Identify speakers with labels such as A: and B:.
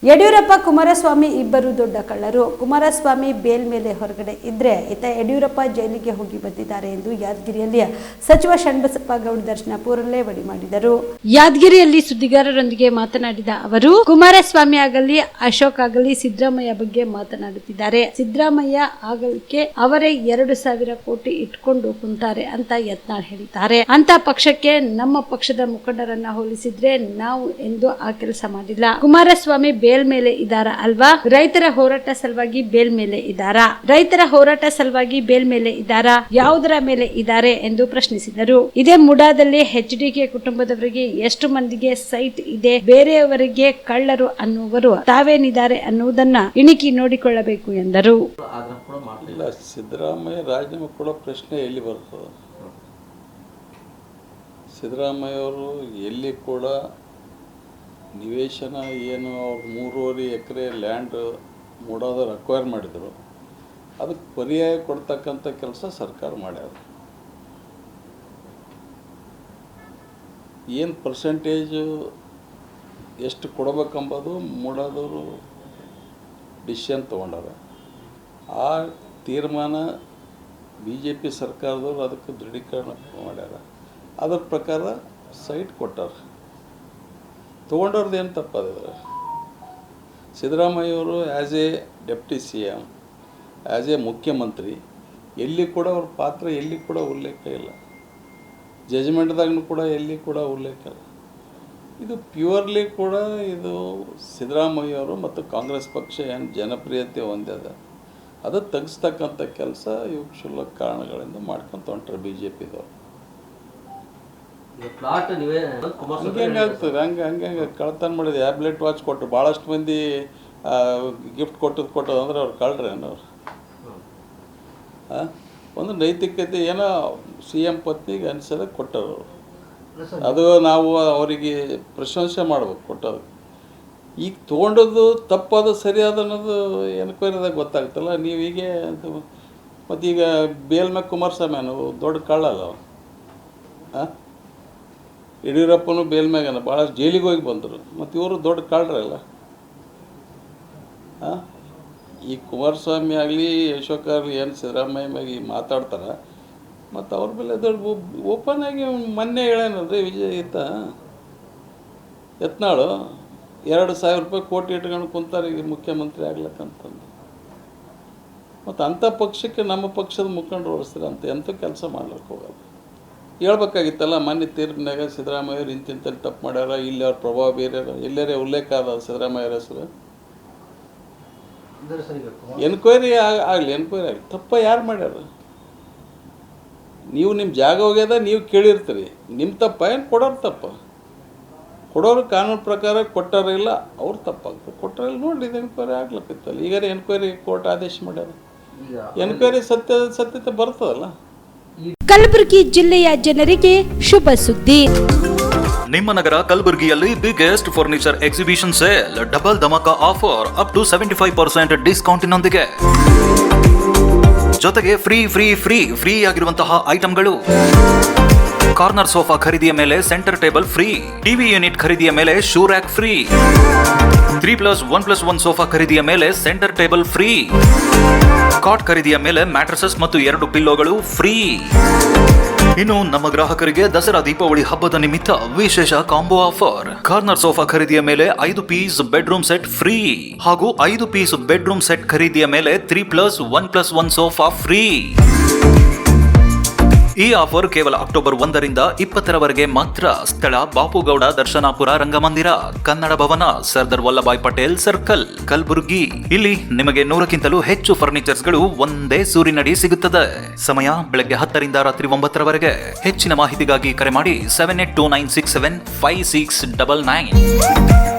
A: ಯಡಿಯೂರಪ್ಪ ಕುಮಾರಸ್ವಾಮಿ ಇಬ್ಬರು ದೊಡ್ಡ ಕಳ್ಳರು. ಕುಮಾರಸ್ವಾಮಿ ಬೇಲ್ ಮೇಲೆ ಹೊರಗಡೆ ಇದ್ರೆ ಇತ್ತ ಯಡಿಯೂರಪ್ಪ ಜೈಲಿಗೆ ಹೋಗಿ ಬಂದಿದ್ದಾರೆ ಎಂದು ಯಾದಗಿರಿಯಲ್ಲಿ ಸಚಿವ ಷಣ್ಬಸಪ್ಪ ಗೌಡ ದರ್ಶನಪುರ ಲೇವಡಿ ಮಾಡಿದರು. ಯಾದಗಿರಿಯಲ್ಲಿ ಸುದ್ದಿಗಾರರೊಂದಿಗೆ ಮಾತನಾಡಿದ ಅವರು, ಕುಮಾರಸ್ವಾಮಿ ಆಗಲಿ ಅಶೋಕ್ ಆಗಲಿ ಸಿದ್ದರಾಮಯ್ಯ ಬಗ್ಗೆ ಮಾತನಾಡುತ್ತಿದ್ದಾರೆ. ಸಿದ್ದರಾಮಯ್ಯ ಆಗಲಿಕ್ಕೆ ಅವರೇ 2,000 ಕೋಟಿ ಇಟ್ಕೊಂಡು ಕುಂತಾರೆ ಅಂತ ಯತ್ನಾಳ್ ಹೇಳಿದ್ದಾರೆ. ಅಂತ ಪಕ್ಷಕ್ಕೆ ನಮ್ಮ ಪಕ್ಷದ ಮುಖಂಡರನ್ನ ಹೋಲಿಸಿದ್ರೆ ನಾವು ಎಂದು ಆ ಕೆಲಸ ಮಾಡಿಲ್ಲ. ಕುಮಾರಸ್ವಾಮಿ ಬೇಲ್ ಮೇಲೆ ಇದ್ದಾರಾ ಅಲ್ವಾ? ರೈತರ ಹೋರಾಟ ಸಲುವಾಗಿ ಬೇಲ್ ಮೇಲೆ ಇದ್ದಾರಾ? ರೈತರ ಹೋರಾಟ ಸಲುವಾಗಿ ಬೇಲ್ ಮೇಲೆ ಇದ್ದಾರಾ? ಯಾವುದರ ಮೇಲೆ ಇದ್ದಾರೆ ಎಂದು ಪ್ರಶ್ನಿಸಿದರು. ಇದೇ ಮುಡಾದಲ್ಲಿ HDK ಕುಟುಂಬದವರಿಗೆ ಎಷ್ಟು ಮಂದಿಗೆ ಸೈಟ್ ಇದೆ, ಬೇರೆಯವರಿಗೆ ಕಳ್ಳರು ಅನ್ನುವರು ತಾವೇನಿದ್ದಾರೆ ಅನ್ನುವುದನ್ನ ಇಣಿಕಿ ನೋಡಿಕೊಳ್ಳಬೇಕು ಎಂದರು.
B: ಸಿದ್ದರಾಮಯ್ಯ ರಾಜೀನಾಮೆ ಕೊಡೋ ಪ್ರಶ್ನೆ ಎಲ್ಲಿ ಬರ್ತದೆ? ಸಿದ್ದರಾಮಯ್ಯ ಅವರು ಎಲ್ಲಿ ಕೂಡ ನಿವೇಶನ ಏನು ಅವ್ರು 3.5 ಎಕರೆ ಲ್ಯಾಂಡ್ ಮೂಡೋದವ್ರು ಅಕ್ವೈರ್ ಮಾಡಿದರು, ಅದಕ್ಕೆ ಪರ್ಯಾಯ ಕೊಡ್ತಕ್ಕಂಥ ಕೆಲಸ ಸರ್ಕಾರ ಮಾಡ್ಯಾರ. ಏನು ಪರ್ಸೆಂಟೇಜು ಎಷ್ಟು ಕೊಡಬೇಕಂಬೋದು ಮೂಡೋದವರು ಡಿಸಿಷನ್ ತೊಗೊಂಡಾರ. ಆ ತೀರ್ಮಾನ BJP ಸರ್ಕಾರದವರು ಅದಕ್ಕೆ ದೃಢೀಕರಣ ಮಾಡ್ಯಾರ. ಅದ್ರ ಪ್ರಕಾರ ಸೈಟ್ ಕೊಟ್ಟಾರ. ತೊಗೊಂಡವ್ರದ್ದು ಏನು ತಪ್ಪದಿದ್ರೆ ಸಿದ್ದರಾಮಯ್ಯವರು as a deputy CM, as a ಮುಖ್ಯಮಂತ್ರಿ ಎಲ್ಲಿ ಕೂಡ ಅವ್ರ ಪಾತ್ರ ಎಲ್ಲಿ ಕೂಡ ಉಲ್ಲೇಖ ಇಲ್ಲ. ಜಜ್ಮೆಂಟ್ದಾಗೂ ಕೂಡ ಎಲ್ಲಿ ಕೂಡ ಉಲ್ಲೇಖ ಇಲ್ಲ. ಇದು ಪ್ಯೂರ್ಲಿ ಕೂಡ ಇದು ಸಿದ್ದರಾಮಯ್ಯವರು ಮತ್ತು ಕಾಂಗ್ರೆಸ್ ಪಕ್ಷ ಏನು ಜನಪ್ರಿಯತೆ ಹೊಂದಿದ ಅದು ತೆಗೆಸ್ತಕ್ಕಂಥ ಕೆಲಸ ಇವು ಕ್ಷುಲ್ಲಕ ಕಾರಣಗಳಿಂದ ಮಾಡ್ಕೊಂತ ಹೊಂಟ್ರೆ BJPದವ್ರು. ಹಂಗೆ ಹಂಗೆ ಕಳ್ತನ ಮಾಡಿದೆ. ಹ್ಯಾಬ್ಲೆಟ್ ವಾಚ್ ಕೊಟ್ಟರು, ಭಾಳಷ್ಟು ಮಂದಿ ಗಿಫ್ಟ್ ಕೊಟ್ಟದು ಅಂದ್ರೆ ಅವ್ರು ಕಳ್ರೇನು ಅವ್ರು? ಒಂದು ನೈತಿಕತೆ ಏನೋ CM ಪತ್ನಿಗೆ ಅನಿಸೋದ ಕೊಟ್ಟರು. ಅದು ನಾವು ಅವರಿಗೆ ಪ್ರಶಂಸೆ ಮಾಡ್ಬೇಕು ಕೊಟ್ಟೋದು. ಈಗ ತೊಗೊಂಡದ್ದು ತಪ್ಪದು ಸರಿಯಾದ ಅನ್ನೋದು ಎನ್ಕ್ವೈರಿದಾಗ ಗೊತ್ತಾಗ್ತಲ್ಲ. ನೀವು ಹೀಗೆ ಮತ್ತು ಈಗ ಬೇಲ್ ಮ್ಯಾಗ ಕುಮಾರಸ್ವಾಮಿ ನಾವು ದೊಡ್ಡ ಕಳ್ಳಲ್ಲ. ಯಡಿಯೂರಪ್ಪನೂ ಬೇಲ್ ಮ್ಯಾಗನ ಭಾಳಷ್ಟು ಜೈಲಿಗೆ ಹೋಗಿ ಬಂದರು, ಮತ್ತು ಇವರು ದೊಡ್ಡ ಕಳ್ಳರಲ್ಲ. ಈ ಕುಮಾರಸ್ವಾಮಿ ಆಗಲಿ ಅಶೋಕ್ ಆಗಲಿ ಏನು ಸಿದ್ದರಾಮಯ್ಯ ಮ್ಯಾಗ ಈಗ ಮಾತಾಡ್ತಾರೆ, ಮತ್ತು ಅವ್ರ ಮೇಲೆ ದೊಡ್ಡ ಓಪನ್ ಆಗಿ ಮೊನ್ನೆ ಹೇಳೇನಲ್ರಿ ಯತ್ನಾಳು 2,000 ಕೋಟಿ ಇಟ್ಕೊಂಡು ಕುಂತಾರೆ ಈಗ ಮುಖ್ಯಮಂತ್ರಿ ಆಗ್ಲಕ್ಕಂತಂದು. ಮತ್ತು ಅಂಥ ಪಕ್ಷಕ್ಕೆ ನಮ್ಮ ಪಕ್ಷದ ಮುಖಂಡರು ಓಡಿಸ್ತಾರೆ ಅಂತ ಎಂಥ ಕೆಲಸ ಮಾಡ್ಲಿಕ್ಕೆ ಹೋಗಲ್ಲ. ಹೇಳ್ಬೇಕಾಗಿತ್ತಲ್ಲ, ಮೊನ್ನೆ ತೀರ್ಪಿನಾಗ ಸಿದ್ದರಾಮಯ್ಯವ್ರು ಇಂತಿಂತಲ್ಲಿ ತಪ್ಪು ಮಾಡ್ಯಾರ, ಇಲ್ಲಿ ಅವ್ರ ಪ್ರಭಾವ ಬೇರೆ ಎಲ್ಲರೇ ಉಲ್ಲೇಖ ಆದ ಸಿದ್ದರಾಮಯ್ಯರ ಹೆಸರು. ಎನ್ಕ್ವೈರಿ ಆಗಲಿ ತಪ್ಪ ಯಾರು ಮಾಡ್ಯಾರ? ನೀವು ನಿಮ್ಮ ಜಾಗ ಹೋಗ್ಯದ ನೀವು ಕೇಳಿರ್ತೀರಿ, ನಿಮ್ಮ ತಪ್ಪ ಏನು ಕೊಡೋರು ತಪ್ಪ? ಕೊಡೋರು ಕಾನೂನು ಪ್ರಕಾರ ಕೊಟ್ಟಾರಿಲ್ಲ, ಅವ್ರು ತಪ್ಪಾಗ್ತದೆ. ಕೊಟ್ಟರಿಲ್ಲ ನೋಡಿ, ಇದು ಎನ್ಕ್ವೈರಿ ಆಗ್ಲತ್ತಿತ್ತಲ್ಲ. ಈಗ ಎನ್ಕ್ವೈರಿ ಕೋರ್ಟ್ ಆದೇಶ ಮಾಡ್ಯಾರ. ಎನ್ಕ್ವೈರಿ ಸತ್ಯತೆ ಬರ್ತದಲ್ಲ.
A: ಕಲಬುರಗಿ ಜಿಲ್ಲೆಯ ಜನರಿಗೆ ಶುಭ ಸುದ್ದಿ.
C: ನಿಮ್ಮ ನಗರ ಕಲಬುರಗಿಯಲ್ಲಿ biggest furniture exhibition sale, double ಧಮಾಕ ಆಫರ್ ಅಪ್ ಟು 75% ಡಿಸ್ಕೌಂಟಿನೊಂದಿಗೆ. ಜೊತೆಗೆ ಫ್ರೀ ಆಗಿರುವಂತಹ ಐಟಂಗಳು. ಕಾರ್ನರ್ ಸೋಫಾ ಖರೀದಿಯ ಮೇಲೆ centre table free, TV unit ಖರೀದಿಯ ಮೇಲೆ ಶೂ ರ್ಯಾಕ್ ಫ್ರೀ, 3+1+1 ಸೋಫಾ ಖರೀದಿಯ ಮೇಲೆ ಸೆಂಟರ್ ಟೇಬಲ್ ಫ್ರೀ, ಕಾಟ್ ಖರೀದಿಯ ಮೇಲೆ ಮ್ಯಾಟ್ರಸಸ್ ಮತ್ತು 2 ಪಿಲ್ಲೋಗಳು ಫ್ರೀ. ಇನ್ನು ನಮ್ಮ ಗ್ರಾಹಕರಿಗೆ ದಸರಾ ದೀಪಾವಳಿ ಹಬ್ಬದ ನಿಮಿತ್ತ ವಿಶೇಷ ಕಾಂಬೋ ಆಫರ್. ಕಾರ್ನರ್ ಸೋಫಾ ಖರೀದಿಯ ಮೇಲೆ 5 ಪೀಸ್ ಬೆಡ್ರೂಮ್ ಸೆಟ್ ಫ್ರೀ ಹಾಗೂ 5 ಪೀಸ್ ಬೆಡ್ರೂಮ್ ಸೆಟ್ ಖರೀದಿಯ ಮೇಲೆ 3+1+1 ಸೋಫಾ ಫ್ರೀ. ಈ ಆಫರ್ ಕೇವಲ ಅಕ್ಟೋಬರ್ 1ರಿಂದ 20ರವರೆಗೆ ಮಾತ್ರ. ಸ್ಥಳ ಬಾಪುಗೌಡ ದರ್ಶನಾಪುರ ರಂಗಮಂದಿರ, ಕನ್ನಡ ಭವನ, ಸರ್ದಾರ್ ವಲ್ಲಭಾಯ್ ಪಟೇಲ್ ಸರ್ಕಲ್, ಕಲಬುರಗಿ. ಇಲ್ಲಿ ನಿಮಗೆ 100ಕ್ಕಿಂತಲೂ ಹೆಚ್ಚು ಫರ್ನಿಚರ್ಸ್ಗಳು ಒಂದೇ ಸೂರಿನಡಿ ಸಿಗುತ್ತದೆ. ಸಮಯ ಬೆಳಗ್ಗೆ 10ರಿಂದ ರಾತ್ರಿ 9ರವರೆಗೆ. ಹೆಚ್ಚಿನ ಮಾಹಿತಿಗಾಗಿ ಕರೆ ಮಾಡಿ 7829675699.